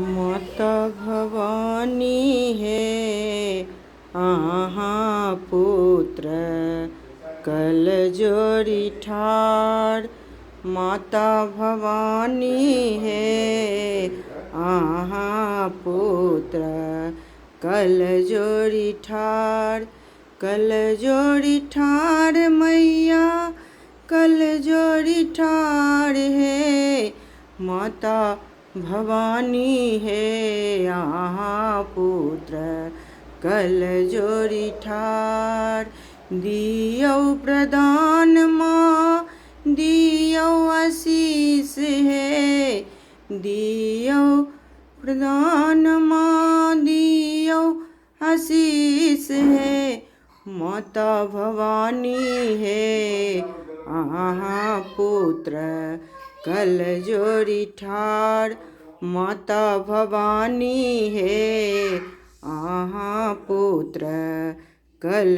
माता भवानी है आहाँ पुत्र कल जोड़ी ठार। माता भवानी है आहाँ पुत्र कल जोड़ी ठार। कल जोड़ी ठार मैया कल जोड़ी ठार है। माता भवानी है आहाँ पुत्र कल जोड़ी ठार। दियो प्रदान माँ दियो आशीष है। दियो प्रदान माँ दियो आशीष है। माता भवानी है आहाँ पुत्र कल जोड़ी ठार। माता भवानी है आहाँ पुत्र कल